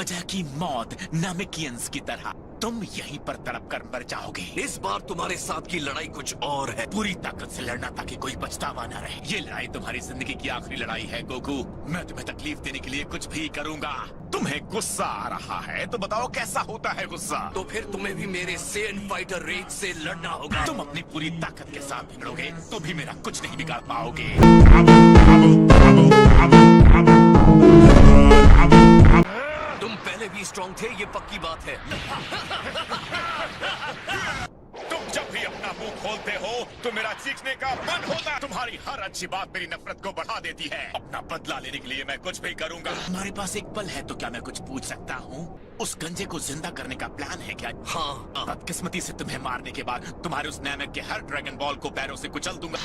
बेवजह की मौत नामिकियंस की तरह तुम यहीं पर तड़प कर मर जाओगे। इस बार तुम्हारे साथ की लड़ाई कुछ और है। पूरी ताकत से लड़ना ताकि कोई पछतावा न रहे। ये लड़ाई तुम्हारी जिंदगी की आखिरी लड़ाई है गोकू। मैं तुम्हें तकलीफ देने के लिए कुछ भी करूंगा। तुम्हें गुस्सा आ रहा है तो बताओ कैसा होता है गुस्सा। तो फिर तुम्हें भी मेरे सेन फाइटर रेज से लड़ना होगा। तुम अपनी पूरी ताकत के साथ भिड़ोगे तो भी मेरा कुछ नहीं बिगाड़ पाओगे। तुम पहले भी स्ट्रॉन्ग थे, ये पक्की बात है। तुम जब भी अपना मुंह खोलते हो तो मेरा चीखने का मन होता। तुम्हारी हर अच्छी बात मेरी नफरत को बढ़ा देती है। अपना बदला लेने के लिए मैं कुछ भी करूंगा। हमारे पास एक पल है तो क्या मैं कुछ पूछ सकता हूँ? उस गंजे को जिंदा करने का प्लान है क्या? हाँ। बदकिस्मती से तुम्हें मारने के बाद तुम्हारे उस नैमेक के हर ड्रैगन बॉल को पैरों से कुचल दूंगा।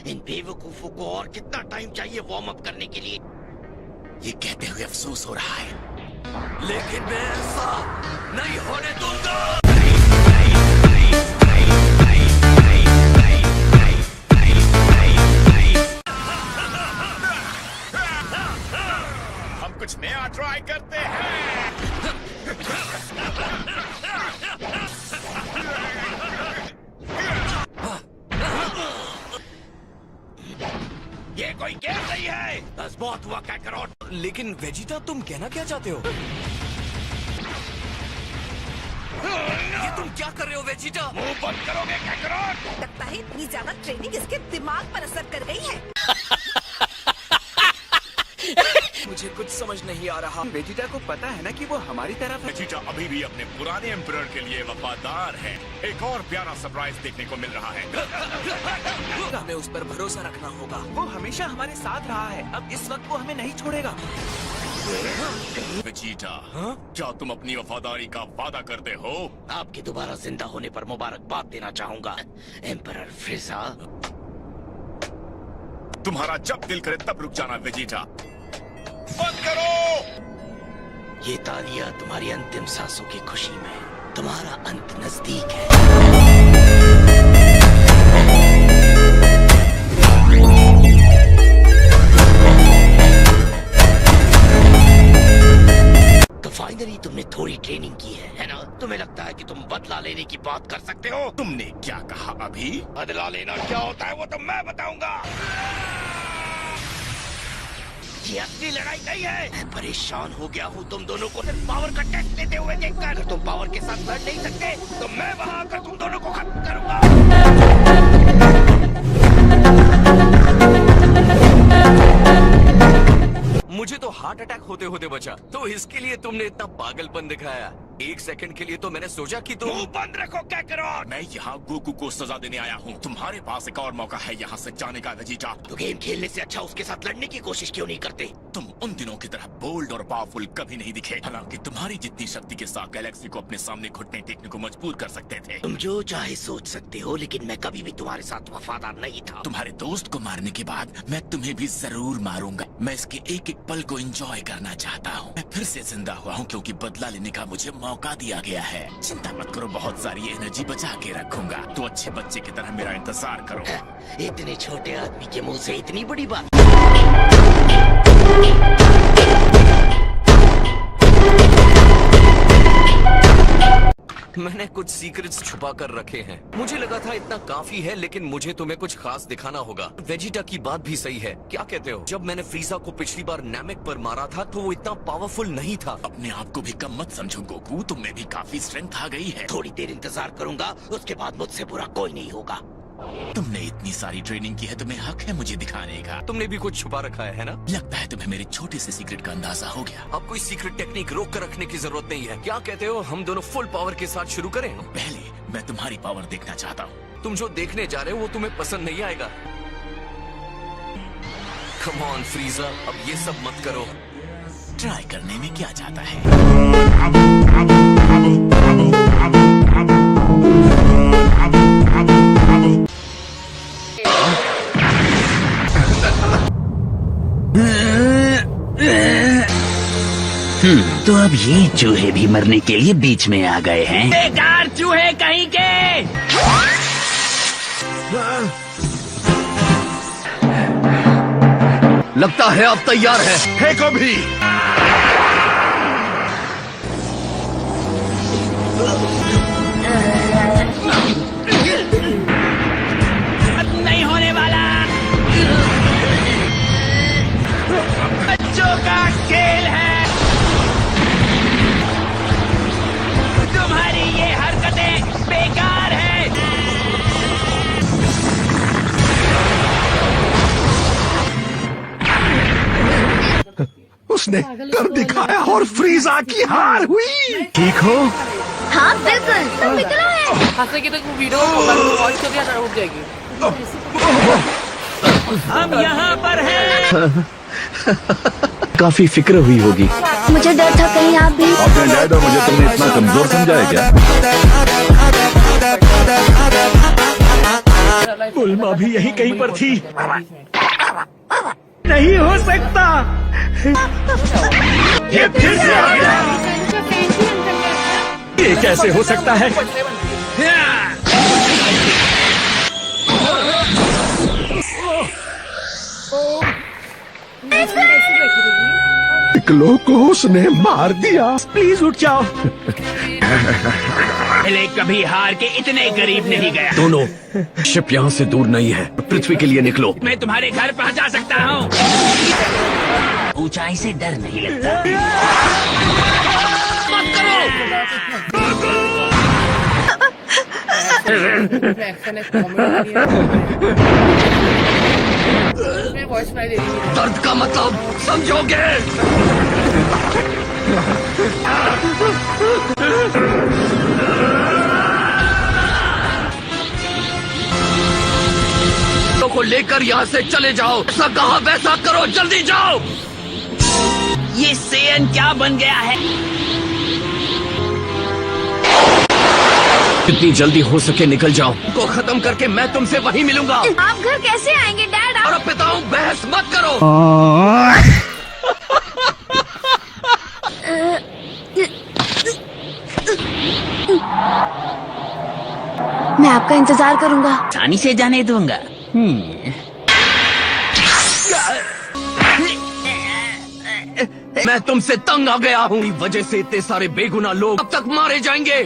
इन बेवकूफों को और कितना टाइम चाहिए वार्म अप करने के लिए? ये कहते हुए अफसोस हो रहा है, लेकिन मैं ऐसा नहीं होने दूंगा। हम कुछ नया ट्राई करते हैं। ये कोई गेम नहीं है। बस बहुत हुआ कैकरोट। लेकिन वेजिटा, तुम कहना क्या चाहते हो? ये तुम क्या कर रहे हो वेजिटा? मुंह बंद करोगे कैकरोट? लगता है इतनी ज्यादा ट्रेनिंग इसके दिमाग पर असर कर गई है। मुझे कुछ समझ नहीं आ रहा। वेजिटा को पता है ना कि वो हमारी तरफ है। वेजिटा अभी भी अपने पुराने एम्परर के लिए वफादार है। एक और प्यारा सरप्राइज देखने को मिल रहा है। हमें उस पर भरोसा रखना होगा। वो हमेशा हमारे साथ रहा है, अब इस वक्त वो हमें नहीं छोड़ेगा। वेजिटा, क्या तुम अपनी वफादारी का वादा करते हो? आपके दोबारा जिंदा होने पर मुबारकबाद देना चाहूंगा एम्परर फ्रीजा। तुम्हारा जब दिल करे तब रुक जाना वेजिटा। बंद करो। ये तालियां तुम्हारी अंतिम सांसों की खुशी में। तुम्हारा अंत नजदीक है। तो फाइनली तुमने थोड़ी ट्रेनिंग की है ना? तुम्हें लगता है कि तुम बदला लेने की बात कर सकते हो? तुमने क्या कहा अभी? बदला लेना क्या होता है वो तो मैं बताऊंगा। ये असली लड़ाई नहीं है। मैं परेशान हो गया हूँ तुम दोनों को सिर्फ पावर का टेस्ट लेते हुए देखकर। अगर तुम पावर के साथ लड़ नहीं सकते तो मैं वहाँ आकर तुम दोनों को खत्म करूंगा। मुझे तो हार्ट अटैक होते होते बचा, तो इसके लिए तुमने इतना पागलपन दिखाया। एक सेकंड के लिए तो मैंने सोचा कि तुम। मुंह बंद रखो कैकरोट। मैं यहाँ गोकू को सजा देने आया हूँ। तुम्हारे पास एक और मौका है यहाँ से जाने का वेजिटा। तो गेम खेलने से अच्छा उसके साथ लड़ने की कोशिश क्यों नहीं करते? तुम उन दिनों की तरह बोल्ड और पावरफुल कभी नहीं दिखे। हालांकि तुम्हारी जितनी शक्ति के साथ गैलेक्सी को अपने सामने घुटने टेकने को मजबूर कर सकते थे। तुम जो चाहे सोच सकते हो, लेकिन मैं कभी भी तुम्हारे साथ वफादार नहीं था। तुम्हारे दोस्त को मारने के बाद मैं तुम्हें भी जरूर मारूंगा। मैं इसके एक एक पल को एंजॉय करना चाहता हूँ। मैं फिर से जिंदा हुआ हूँ क्योंकि बदला लेने का मुझे मौका दिया गया है। चिंता मत करो, बहुत सारी एनर्जी बचा के रखूंगा। तो अच्छे बच्चे की तरह मेरा इंतजार करो। इतने छोटे आदमी के मुंह से इतनी बड़ी बात। मैंने कुछ सीक्रेट्स छुपा कर रखे हैं। मुझे लगा था इतना काफी है, लेकिन मुझे तुम्हें कुछ खास दिखाना होगा। वेजिटा की बात भी सही है, क्या कहते हो? जब मैंने फ्रीजा को पिछली बार नैमेक पर मारा था तो वो इतना पावरफुल नहीं था। अपने आप को भी कम मत समझो गोकू, तुम में भी काफी स्ट्रेंथ आ गई है। थोड़ी देर इंतजार करूंगा, उसके बाद मुझसे बुरा कोई नहीं होगा। तुमने इतनी सारी ट्रेनिंग की है, तुम्हें हक है मुझे दिखाने का। तुमने भी कुछ छुपा रखा है ना? लगता है तुम्हें मेरे छोटे से सीक्रेट का अंदाजा हो गया। अब कोई सीक्रेट टेक्निक रोक कर रखने की जरूरत नहीं है। क्या कहते हो, हम दोनों फुल पावर के साथ शुरू करें? पहले मैं तुम्हारी पावर देखना चाहता हूँ। तुम जो देखने जा रहे हो वो तुम्हें पसंद नहीं आएगा। कम ऑन फ्रीजा, अब ये सब मत करो। ट्राई करने में क्या जाता है। तो अब ये चूहे भी मरने के लिए बीच में आ गए हैं। बेकार चूहे कहीं के। लगता है अब तैयार है। फेंको भी। उसने कर दिखाया और फ्रीजा की हार हुई। ठीक हो? हाँ बिल्कुल, सब निकला है। हंसने की तो वीडियो वॉइस तो भी उठ जाएगी। हम यहाँ पर हैं। काफी फिक्र हुई होगी। मुझे डर था कहीं आप भी। अपने डैड और मुझे तुमने इतना कमजोर समझा है क्या? उल्मा भी यहीं कहीं पर थी। नहीं हो सकता, ये फिर से आ गया। ये कैसे हो सकता है? निकलो को उसने मार दिया। प्लीज उठ जाओ। पहले कभी हार के इतने करीब नहीं गया। दोनों शिप यहाँ से दूर नहीं है, पृथ्वी के लिए निकलो। मैं तुम्हारे घर पहुंचा सकता हूँ। ऊंचाई से डर नहीं लगता। दर्द का मतलब समझोगे? को लेकर यहाँ से चले जाओ। ऐसा कहा वैसा करो, जल्दी जाओ। ये सेयन क्या बन गया है? जितनी जल्दी हो सके निकल जाओ। को खत्म करके मैं तुमसे वहीं मिलूंगा। आप घर कैसे आएंगे डैड? और अब पिताओं, बहस मत करो। मैं आपका इंतजार करूंगा। आसानी से जाने दूंगा। मैं तुमसे तंग आ गया हूँ। वजह से इतने सारे बेगुनाह लोग अब तक मारे जाएंगे।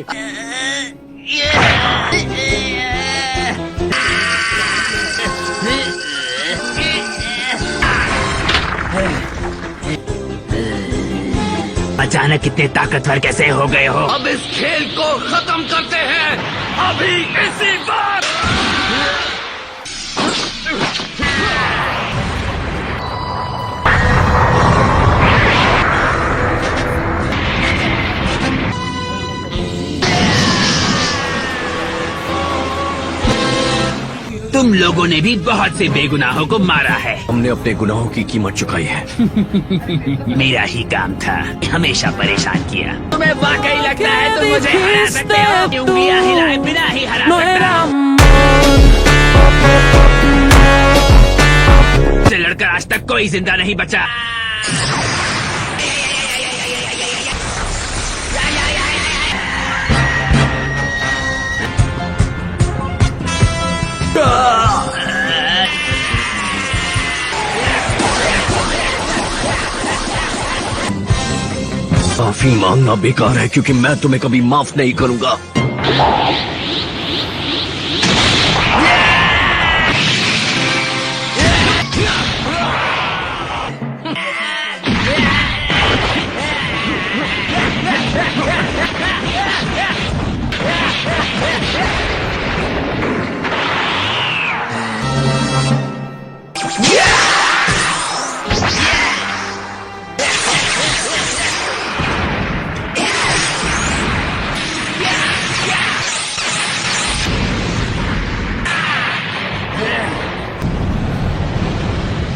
अचानक इतने ताकतवर कैसे हो गए हो? अब इस खेल को खत्म करते हैं, अभी इसी बार। तुम लोगों ने भी बहुत से बेगुनाहों को मारा है। हमने अपने गुनाहों की कीमत चुकाई है। मेरा ही काम था, हमेशा परेशान किया। तुम्हें वाकई लगता है तुम मुझे हरा सकते हो? उंगलियां हिलाए बिना ही हरा सकता हूं। से लड़कर आज तक कोई जिंदा नहीं बचा। माफी मांगना बेकार है क्योंकि मैं तुम्हें कभी माफ नहीं करूंगा।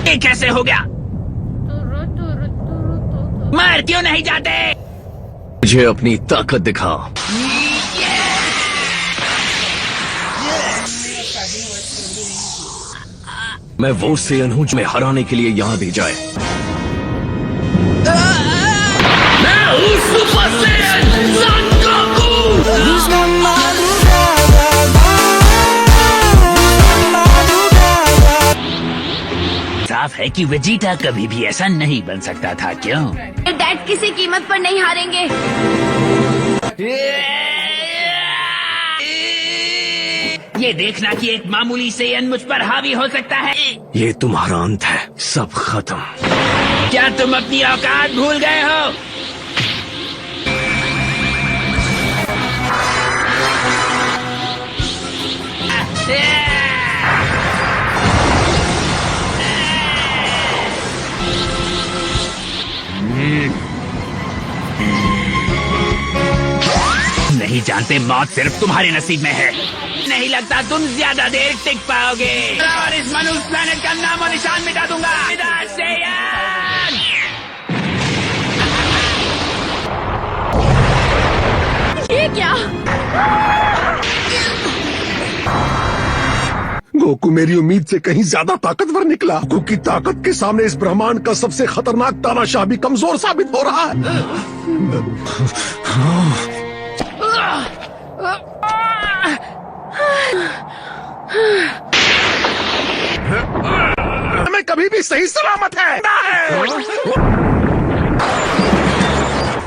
ये कैसे हो गया? मर क्यों नहीं जाते? मुझे अपनी ताकत दिखा। मैं वो सेयन हूँ जो मैं हराने के लिए यहाँ भेजा है। मैं हूँ सुपर सेयन सन गोकू। साफ है कि वेजिटा कभी भी ऐसा नहीं बन सकता था, क्यों? डैड किसी कीमत पर नहीं हारेंगे। ये देखना कि एक मामूली सेयन मुझ पर हावी हो सकता है। ये तुम्हारा अंत है, सब खत्म। क्या तुम अपनी औकात भूल गए हो? जानते मौत सिर्फ तुम्हारे नसीब में है। नहीं लगता तुम ज्यादा देर टिक पाओगे और इस मनुष्य प्लेनेट का नामो निशान मिटा दूंगा। ये क्या? गोकू मेरी उम्मीद से कहीं ज्यादा ताकतवर निकला। गोकू की ताकत के सामने इस ब्रह्मांड का सबसे खतरनाक तानाशाह भी कमजोर साबित हो रहा है। हमें कभी भी सही सलामत है।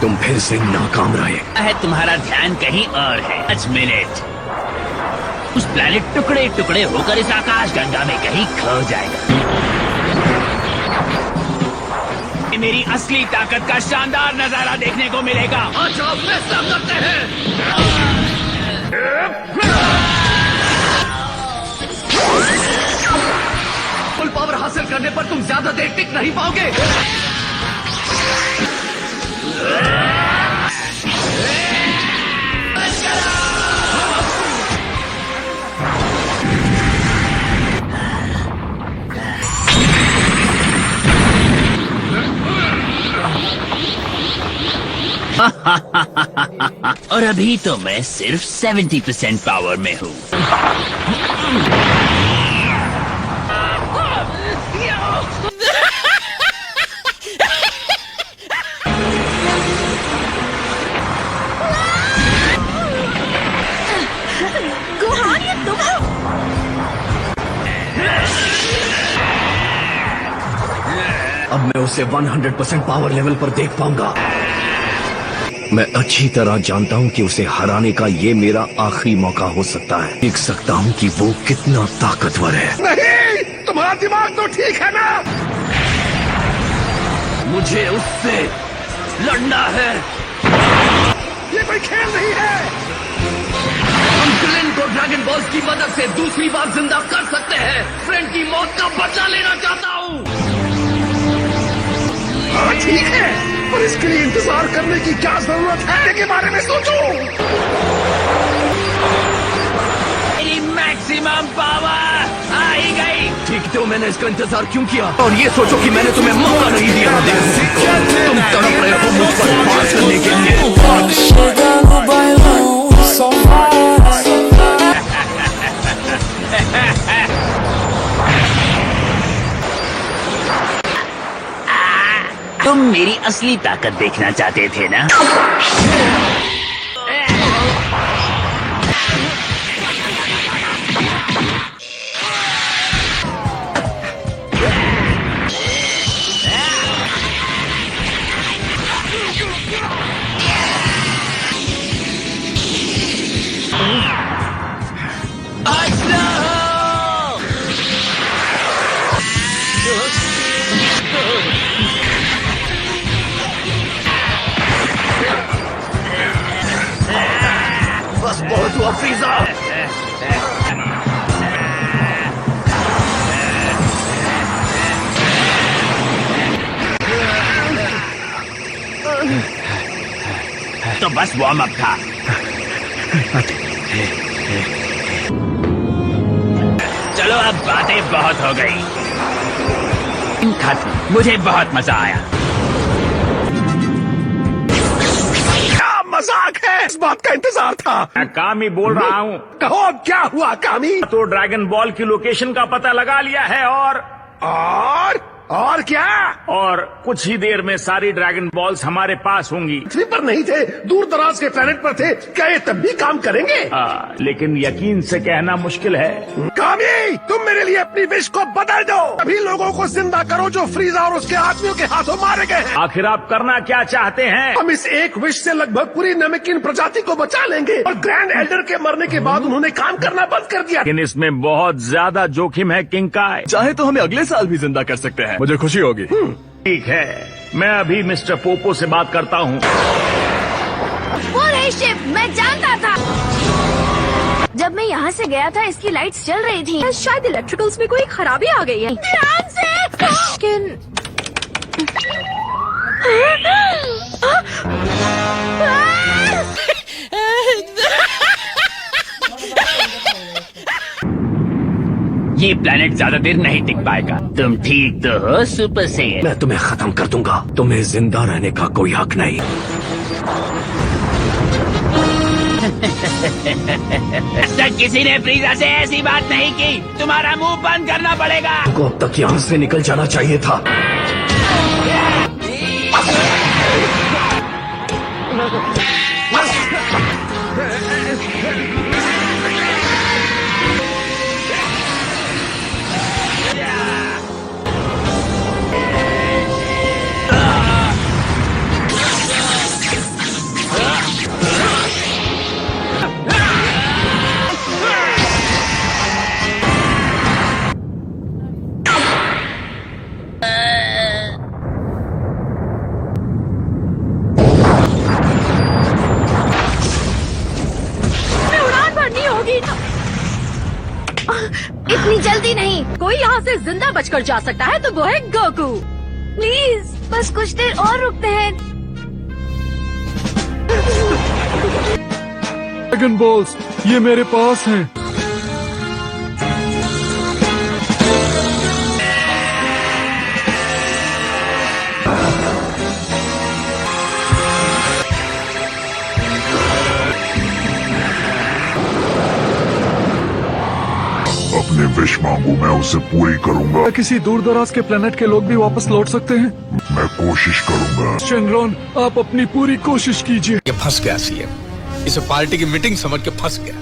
तुम फिर से नाकाम रहे। तुम्हारा ध्यान कहीं और है। 5 मिनट उस प्लैनेट टुकड़े टुकड़े होकर इस आकाश गंगा में कहीं खो जाएगा। ये मेरी असली ताकत का शानदार नजारा देखने को मिलेगा। अच्छा फैसला करते हैं। फुल पावर हासिल करने पर तुम ज्यादा देर टिक नहीं पाओगे। और अभी तो मैं सिर्फ 70% पावर में हूँ। गुहान, ये तुम हो? अब मैं उसे 100% पावर लेवल पर देख पाऊंगा। मैं अच्छी तरह जानता हूं कि उसे हराने का ये मेरा आखिरी मौका हो सकता है। देख सकता हूं कि वो कितना ताकतवर है। नहीं, तुम्हारा दिमाग तो ठीक है ना? मुझे उससे लड़ना है। ये कोई खेल नहीं है। हम क्लिन को ड्रैगन बॉल्स की मदद से दूसरी बार जिंदा कर सकते हैं। फ्रेंड की मौत का बदला लेना चाहता हूँ। हाँ ठीक है, पर इसके लिए इंतजार करने की क्या जरूरत है के बारे में सोचो। मेरी मैक्सिमम पावर आ ही गई। ठीक तो मैंने इसका इंतजार क्यों किया? और ये सोचो कि मैंने तुम्हें मौका नहीं दिया। तुम तड़प रहे हो मुझ पर पास करने के लिए। तुम मेरी असली ताकत देखना चाहते थे ना? बस बहुत हुआ फ्रीजा। तो बस वार्म अप था। चलो अब बातें बहुत हो गई। खत्म। मुझे बहुत मजा आया। मजाक है, इस बात का इंतजार था। मैं कामी बोल रहा हूँ। कहो अब क्या हुआ कामी? तो ड्रैगन बॉल की लोकेशन का पता लगा लिया है और क्या? और कुछ ही देर में सारी ड्रैगन बॉल्स हमारे पास होंगी। पृथ्वी पर नहीं थे, दूर दराज के प्लेनेट पर थे। क्या ये तब भी काम करेंगे? लेकिन यकीन से कहना मुश्किल है। कामी, तुम मेरे लिए अपनी विश को बदल दो। सभी लोगों को जिंदा करो जो फ्रीजा और उसके आदमियों के हाथों मारे गए हैं। आखिर आप करना क्या चाहते हैं? हम इस एक विश से लगभग पूरी नमकीन प्रजाति को बचा लेंगे। और ग्रैंड एल्डर के मरने के बाद उन्होंने काम करना बंद कर दिया। लेकिन इसमें बहुत ज्यादा जोखिम है किंगकाय। चाहे तो हमें अगले साल भी जिंदा कर सकते हैं। मुझे खुशी होगी। ठीक है, मैं अभी मिस्टर पोपो से बात करता हूँ। वो रही शिप, मैं जानता था। जब मैं यहाँ से गया था इसकी लाइट्स जल रही थी। शायद इलेक्ट्रिकल्स में कोई खराबी आ गई है। ध्यान से। लेकिन ये प्लेनेट ज्यादा देर नहीं टिक पाएगा। तुम ठीक तो हो सुपर सैयन। मैं तुम्हें खत्म कर दूंगा। तुम्हें जिंदा रहने का कोई हक नहीं। तक किसी ने फ्रीजा से ऐसी बात नहीं की। तुम्हारा मुंह बंद करना पड़ेगा। तुमको अब तक यहाँ से निकल जाना चाहिए था। उड़ान भरनी होगी। इतनी जल्दी नहीं। कोई यहाँ से जिंदा बचकर जा सकता है तो वो है गोकू। प्लीज बस कुछ देर और रुकते हैं। ड्रैगन बॉल्स ये मेरे पास हैं। अपने विश मांगू, मैं उसे पूरी करूंगा। क्या किसी दूर दराज के प्लेनेट के लोग भी वापस लौट सकते हैं? मैं कोशिश करूंगा। शेनरॉन आप अपनी पूरी कोशिश कीजिए। ये फंस गया सीएम। इसे पार्टी की मीटिंग समझ के फंस गया।